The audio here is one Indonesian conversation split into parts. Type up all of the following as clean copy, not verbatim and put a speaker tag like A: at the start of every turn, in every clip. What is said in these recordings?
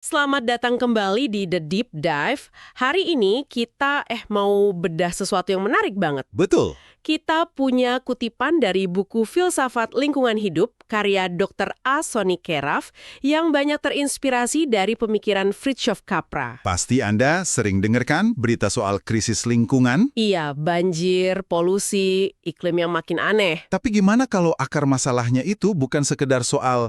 A: Selamat datang kembali di The Deep Dive. Hari ini kita mau bedah sesuatu yang menarik banget.
B: Betul.
A: Kita punya kutipan dari buku Filsafat Lingkungan Hidup karya Dr. A. Sonny Keraf yang banyak terinspirasi dari pemikiran Fritjof Capra.
B: Pasti Anda sering dengarkan berita soal krisis lingkungan.
A: Iya, banjir, polusi, iklim yang makin aneh.
B: Tapi gimana kalau akar masalahnya itu bukan sekedar soal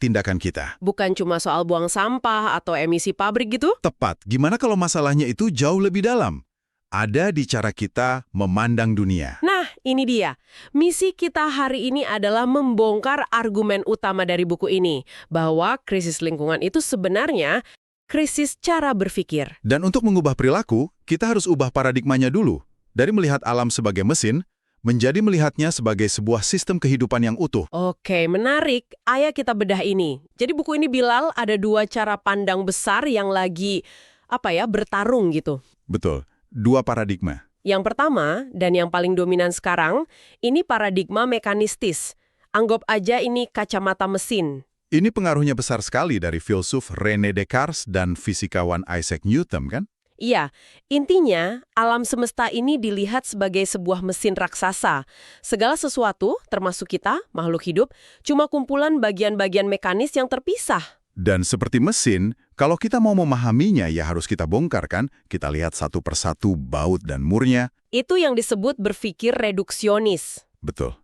B: tindakan kita?
A: Bukan cuma soal buang sampah atau emisi pabrik gitu?
B: Tepat. Gimana kalau masalahnya itu jauh lebih dalam? Ada di cara kita memandang dunia.
A: Nah, ini dia. Misi kita hari ini adalah membongkar argumen utama dari buku ini, bahwa krisis lingkungan itu sebenarnya krisis cara berpikir.
B: Dan untuk mengubah perilaku, kita harus ubah paradigmanya dulu. Dari melihat alam sebagai mesin, menjadi melihatnya sebagai sebuah sistem kehidupan yang utuh.
A: Oke, menarik. Ayo kita bedah ini. Jadi buku ini Bilal ada dua cara pandang besar yang lagi, bertarung gitu.
B: Betul. Dua paradigma.
A: Yang pertama, dan yang paling dominan sekarang, ini paradigma mekanistis. Anggap aja ini kacamata mesin.
B: Ini pengaruhnya besar sekali dari filsuf René Descartes dan fisikawan Isaac Newton, kan?
A: Iya, intinya alam semesta ini dilihat sebagai sebuah mesin raksasa. Segala sesuatu, termasuk kita, makhluk hidup, cuma kumpulan bagian-bagian mekanis yang terpisah.
B: Dan seperti mesin, kalau kita mau memahaminya ya harus kita bongkar kan, kita lihat satu persatu baut dan murnya.
A: Itu yang disebut berpikir reduksionis.
B: Betul.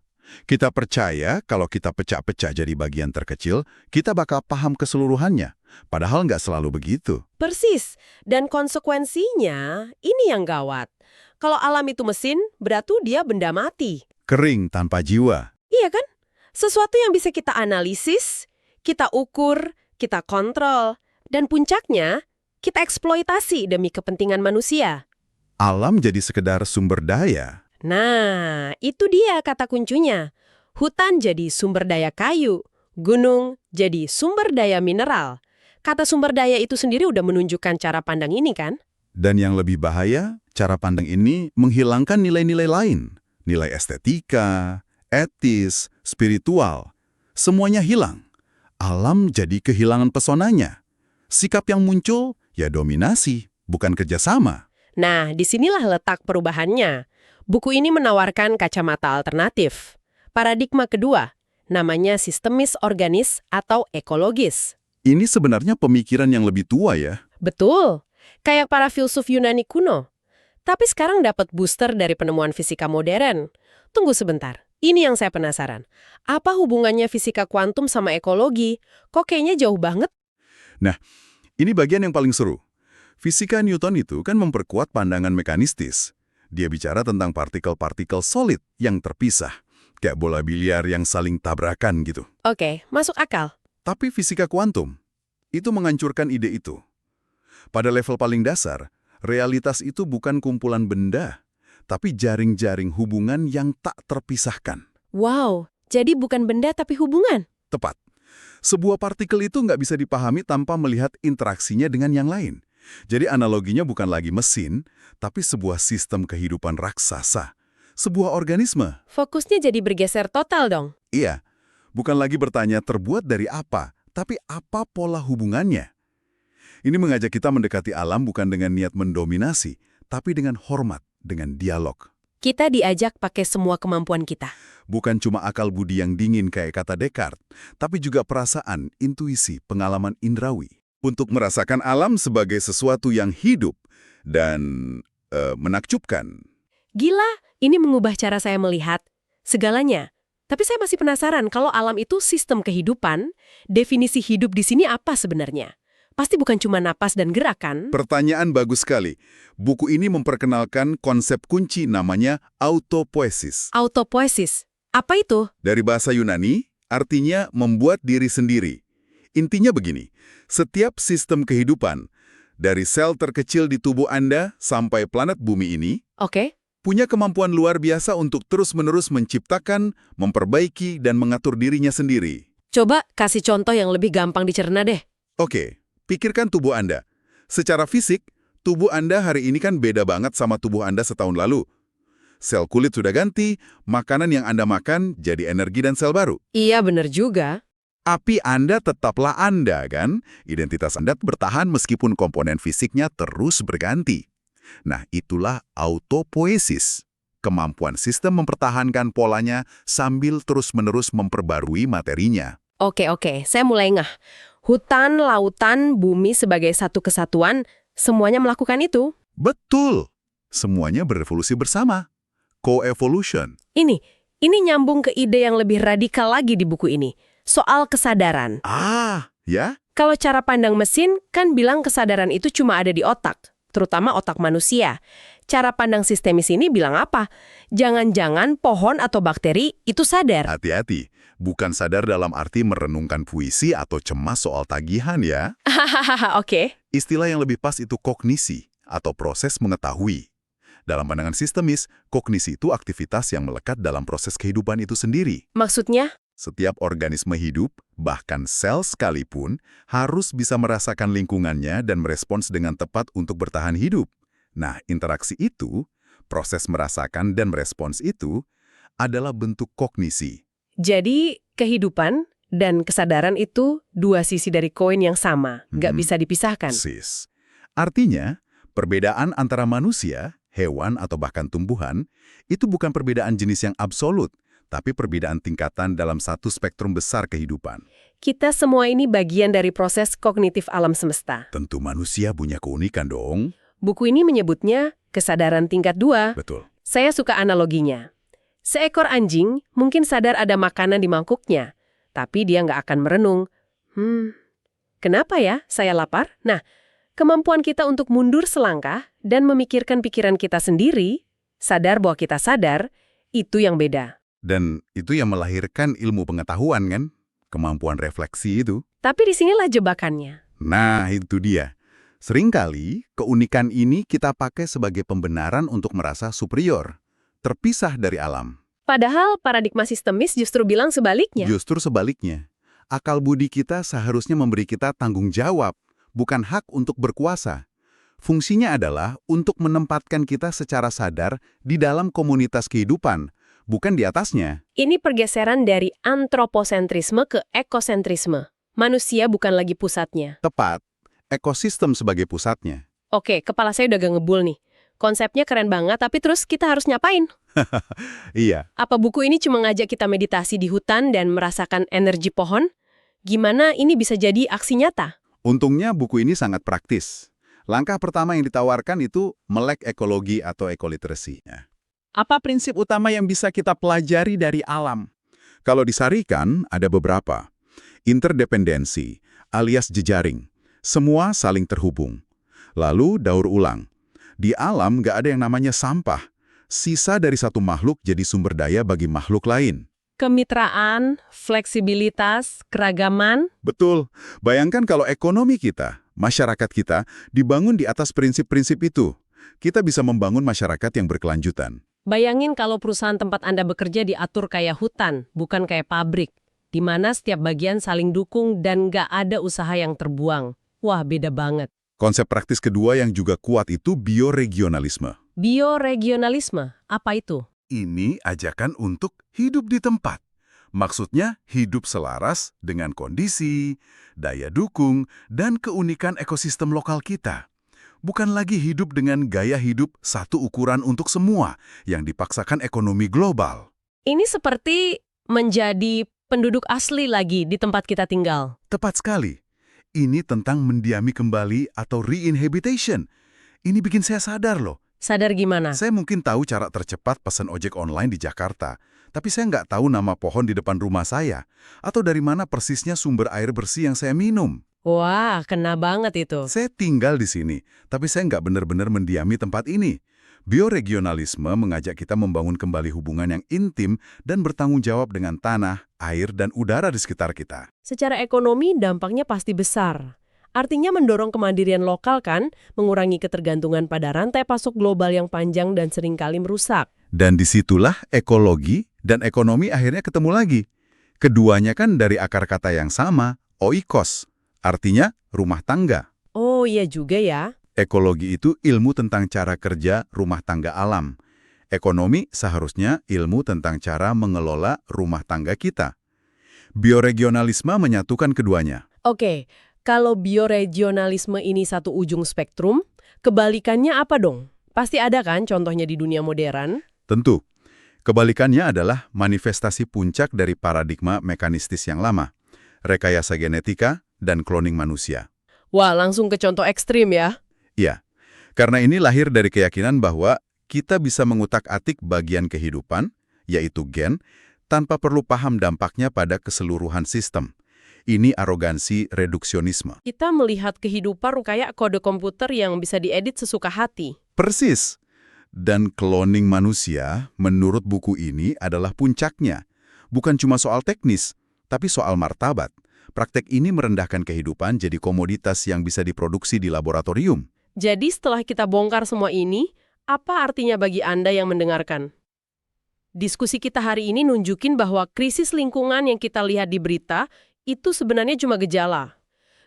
B: Kita percaya kalau kita pecah-pecah jadi bagian terkecil, kita bakal paham keseluruhannya. Padahal nggak selalu begitu.
A: Persis. Dan konsekuensinya, ini yang gawat. Kalau alam itu mesin, berarti dia benda mati.
B: Kering tanpa jiwa.
A: Iya kan? Sesuatu yang bisa kita analisis, kita ukur, kita kontrol, dan puncaknya, kita eksploitasi demi kepentingan manusia.
B: Alam jadi sekedar sumber daya.
A: Nah, itu dia kata kuncinya. Hutan jadi sumber daya kayu, gunung jadi sumber daya mineral. Kata sumber daya itu sendiri udah menunjukkan cara pandang ini kan?
B: Dan yang lebih bahaya, cara pandang ini menghilangkan nilai-nilai lain. Nilai estetika, etis, spiritual. Semuanya hilang. Alam jadi kehilangan pesonanya. Sikap yang muncul, ya dominasi, bukan kerjasama.
A: Nah, disinilah letak perubahannya. Buku ini menawarkan kacamata alternatif. Paradigma kedua, namanya sistemis organis atau ekologis.
B: Ini sebenarnya pemikiran yang lebih tua ya.
A: Betul, kayak para filsuf Yunani kuno. Tapi sekarang dapat booster dari penemuan fisika modern. Tunggu sebentar, ini yang saya penasaran. Apa hubungannya fisika kuantum sama ekologi? Kok kayaknya jauh banget?
B: Nah, ini bagian yang paling seru. Fisika Newton itu kan memperkuat pandangan mekanistis. Dia bicara tentang partikel-partikel solid yang terpisah, kayak bola biliar yang saling tabrakan gitu.
A: Oke, masuk akal.
B: Tapi fisika kuantum, itu menghancurkan ide itu. Pada level paling dasar, realitas itu bukan kumpulan benda, tapi jaring-jaring hubungan yang tak terpisahkan.
A: Wow, jadi bukan benda tapi hubungan?
B: Tepat. Sebuah partikel itu nggak bisa dipahami tanpa melihat interaksinya dengan yang lain. Jadi analoginya bukan lagi mesin, tapi sebuah sistem kehidupan raksasa. Sebuah organisme.
A: Fokusnya jadi bergeser total dong.
B: Iya, bukan lagi bertanya terbuat dari apa, tapi apa pola hubungannya. Ini mengajak kita mendekati alam bukan dengan niat mendominasi, tapi dengan hormat, dengan dialog.
A: Kita diajak pakai semua kemampuan kita.
B: Bukan cuma akal budi yang dingin kayak kata Descartes, tapi juga perasaan, intuisi, pengalaman indrawi. Untuk merasakan alam sebagai sesuatu yang hidup dan menakjubkan.
A: Gila, ini mengubah cara saya melihat segalanya. Tapi saya masih penasaran kalau alam itu sistem kehidupan, definisi hidup di sini apa sebenarnya? Pasti bukan cuma napas dan gerak kan?
B: Pertanyaan bagus sekali. Buku ini memperkenalkan konsep kunci namanya autopoiesis.
A: Autopoiesis. Apa itu?
B: Dari bahasa Yunani, artinya membuat diri sendiri. Intinya begini, setiap sistem kehidupan, dari sel terkecil di tubuh Anda sampai planet bumi ini,
A: Oke.
B: punya kemampuan luar biasa untuk terus-menerus menciptakan, memperbaiki, dan mengatur dirinya sendiri.
A: Coba kasih contoh yang lebih gampang dicerna deh.
B: Oke, pikirkan tubuh Anda. Secara fisik, tubuh Anda hari ini kan beda banget sama tubuh Anda setahun lalu. Sel kulit sudah ganti, makanan yang Anda makan jadi energi dan sel baru.
A: Iya, bener juga.
B: Api Anda tetaplah Anda, kan? Identitas Anda bertahan meskipun komponen fisiknya terus berganti. Nah, itulah autopoiesis. Kemampuan sistem mempertahankan polanya sambil terus-menerus memperbarui materinya.
A: Oke, saya mulai ngeh. Hutan, lautan, bumi sebagai satu kesatuan, semuanya melakukan itu.
B: Betul! Semuanya berevolusi bersama. Co-evolution.
A: Ini nyambung ke ide yang lebih radikal lagi di buku ini. Soal kesadaran.
B: Ya?
A: Kalau cara pandang mesin kan bilang kesadaran itu cuma ada di otak, terutama otak manusia. Cara pandang sistemis ini bilang apa? Jangan-jangan pohon atau bakteri itu sadar.
B: Hati-hati. Bukan sadar dalam arti merenungkan puisi atau cemas soal tagihan ya.
A: Hahaha, oke.
B: Istilah yang lebih pas itu kognisi atau proses mengetahui. Dalam pandangan sistemis, kognisi itu aktivitas yang melekat dalam proses kehidupan itu sendiri.
A: Maksudnya?
B: Setiap organisme hidup, bahkan sel sekalipun, harus bisa merasakan lingkungannya dan merespons dengan tepat untuk bertahan hidup. Nah, interaksi itu, proses merasakan dan merespons itu, adalah bentuk kognisi.
A: Jadi, kehidupan dan kesadaran itu dua sisi dari koin yang sama, nggak bisa dipisahkan.
B: Persis. Artinya, perbedaan antara manusia, hewan, atau bahkan tumbuhan, itu bukan perbedaan jenis yang absolut, tapi perbedaan tingkatan dalam satu spektrum besar kehidupan.
A: Kita semua ini bagian dari proses kognitif alam semesta.
B: Tentu manusia punya keunikan dong.
A: Buku ini menyebutnya kesadaran tingkat 2.
B: Betul.
A: Saya suka analoginya. Seekor anjing mungkin sadar ada makanan di mangkuknya, tapi dia nggak akan merenung. Kenapa ya saya lapar? Nah, kemampuan kita untuk mundur selangkah dan memikirkan pikiran kita sendiri, sadar bahwa kita sadar, itu yang beda.
B: Dan itu yang melahirkan ilmu pengetahuan kan? Kemampuan refleksi itu.
A: Tapi disinilah jebakannya.
B: Nah, itu dia. Seringkali, keunikan ini kita pakai sebagai pembenaran untuk merasa superior, terpisah dari alam.
A: Padahal paradigma sistemis justru bilang sebaliknya.
B: Justru sebaliknya. Akal budi kita seharusnya memberi kita tanggung jawab, bukan hak untuk berkuasa. Fungsinya adalah untuk menempatkan kita secara sadar di dalam komunitas kehidupan, bukan di atasnya.
A: Ini pergeseran dari antroposentrisme ke ekosentrisme. Manusia bukan lagi pusatnya.
B: Tepat, ekosistem sebagai pusatnya.
A: Oke, kepala saya udah gak ngebul nih. Konsepnya keren banget, tapi terus kita harus nyapain?
B: Iya.
A: Apa buku ini cuma ngajak kita meditasi di hutan dan merasakan energi pohon? Gimana ini bisa jadi aksi nyata?
B: Untungnya buku ini sangat praktis. Langkah pertama yang ditawarkan itu melek ekologi atau ekoliterasi. Apa prinsip utama yang bisa kita pelajari dari alam? Kalau disarikan, ada beberapa. Interdependensi, alias jejaring. Semua saling terhubung. Lalu daur ulang. Di alam nggak ada yang namanya sampah. Sisa dari satu makhluk jadi sumber daya bagi makhluk lain.
A: Kemitraan, fleksibilitas, keragaman.
B: Betul. Bayangkan kalau ekonomi kita, masyarakat kita, dibangun di atas prinsip-prinsip itu. Kita bisa membangun masyarakat yang berkelanjutan.
A: Bayangin kalau perusahaan tempat Anda bekerja diatur kayak hutan, bukan kayak pabrik, di mana setiap bagian saling dukung dan nggak ada usaha yang terbuang. Wah, beda banget.
B: Konsep praktis kedua yang juga kuat itu bioregionalisme.
A: Bioregionalisme, apa itu?
B: Ini ajakan untuk hidup di tempat. Maksudnya hidup selaras dengan kondisi, daya dukung, dan keunikan ekosistem lokal kita. Bukan lagi hidup dengan gaya hidup satu ukuran untuk semua yang dipaksakan ekonomi global.
A: Ini seperti menjadi penduduk asli lagi di tempat kita tinggal.
B: Tepat sekali. Ini tentang mendiami kembali atau reinhabitation. Ini bikin saya sadar loh.
A: Sadar gimana?
B: Saya mungkin tahu cara tercepat pesan ojek online di Jakarta, tapi saya nggak tahu nama pohon di depan rumah saya, atau dari mana persisnya sumber air bersih yang saya minum.
A: Wah, kena banget itu.
B: Saya tinggal di sini, tapi saya nggak benar-benar mendiami tempat ini. Bioregionalisme mengajak kita membangun kembali hubungan yang intim dan bertanggung jawab dengan tanah, air, dan udara di sekitar kita.
A: Secara ekonomi dampaknya pasti besar. Artinya mendorong kemandirian lokal kan, mengurangi ketergantungan pada rantai pasok global yang panjang dan seringkali merusak.
B: Dan disitulah ekologi dan ekonomi akhirnya ketemu lagi. Keduanya kan dari akar kata yang sama, oikos, artinya rumah tangga.
A: Oh iya juga ya.
B: Ekologi itu ilmu tentang cara kerja rumah tangga alam. Ekonomi seharusnya ilmu tentang cara mengelola rumah tangga kita. Bioregionalisme menyatukan keduanya.
A: Oke, kalau bioregionalisme ini satu ujung spektrum, kebalikannya apa dong? Pasti ada kan contohnya di dunia modern?
B: Tentu, kebalikannya adalah manifestasi puncak dari paradigma mekanistis yang lama, rekayasa genetika dan cloning manusia.
A: Wah, langsung ke contoh ekstrim ya.
B: Iya, karena ini lahir dari keyakinan bahwa kita bisa mengutak-atik bagian kehidupan, yaitu gen, tanpa perlu paham dampaknya pada keseluruhan sistem. Ini arogansi reduksionisme.
A: Kita melihat kehidupan kayak kode komputer yang bisa diedit sesuka hati.
B: Persis. Dan cloning manusia, menurut buku ini, adalah puncaknya. Bukan cuma soal teknis, tapi soal martabat. Praktek ini merendahkan kehidupan jadi komoditas yang bisa diproduksi di laboratorium.
A: Jadi setelah kita bongkar semua ini, apa artinya bagi Anda yang mendengarkan? Diskusi kita hari ini nunjukin bahwa krisis lingkungan yang kita lihat di berita itu sebenarnya cuma gejala.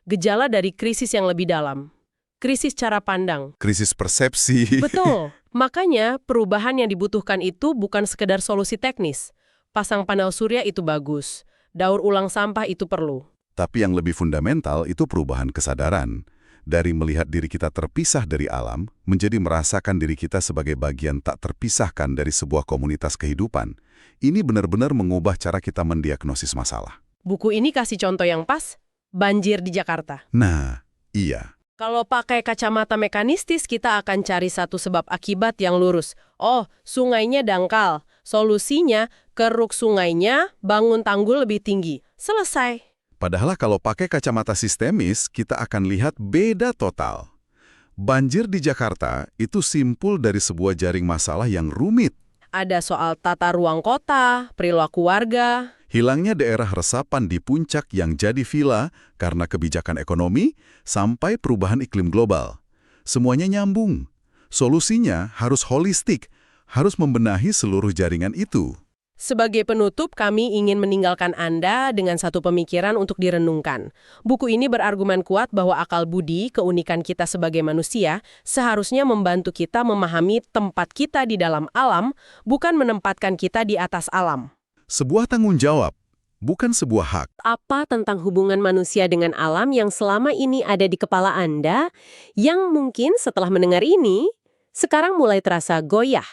A: Gejala dari krisis yang lebih dalam. Krisis cara pandang.
B: Krisis persepsi.
A: Betul. Makanya perubahan yang dibutuhkan itu bukan sekedar solusi teknis. Pasang panel surya itu bagus. Daur ulang sampah itu perlu.
B: Tapi yang lebih fundamental itu perubahan kesadaran. Dari melihat diri kita terpisah dari alam, menjadi merasakan diri kita sebagai bagian tak terpisahkan dari sebuah komunitas kehidupan. Ini benar-benar mengubah cara kita mendiagnosis masalah.
A: Buku ini kasih contoh yang pas, banjir di Jakarta.
B: Nah, iya.
A: Kalau pakai kacamata mekanistis, kita akan cari satu sebab akibat yang lurus. Oh, sungainya dangkal. Solusinya, keruk sungainya, bangun tanggul lebih tinggi. Selesai.
B: Padahal kalau pakai kacamata sistemis, kita akan lihat beda total. Banjir di Jakarta itu simpul dari sebuah jaring masalah yang rumit.
A: Ada soal tata ruang kota, perilaku warga.
B: Hilangnya daerah resapan di puncak yang jadi villa karena kebijakan ekonomi, sampai perubahan iklim global. Semuanya nyambung. Solusinya harus holistik, harus membenahi seluruh jaringan itu.
A: Sebagai penutup, kami ingin meninggalkan Anda dengan satu pemikiran untuk direnungkan. Buku ini berargumen kuat bahwa akal budi, keunikan kita sebagai manusia, seharusnya membantu kita memahami tempat kita di dalam alam, bukan menempatkan kita di atas alam.
B: Sebuah tanggung jawab, bukan sebuah hak.
A: Apa tentang hubungan manusia dengan alam yang selama ini ada di kepala Anda, yang mungkin setelah mendengar ini, sekarang mulai terasa goyah?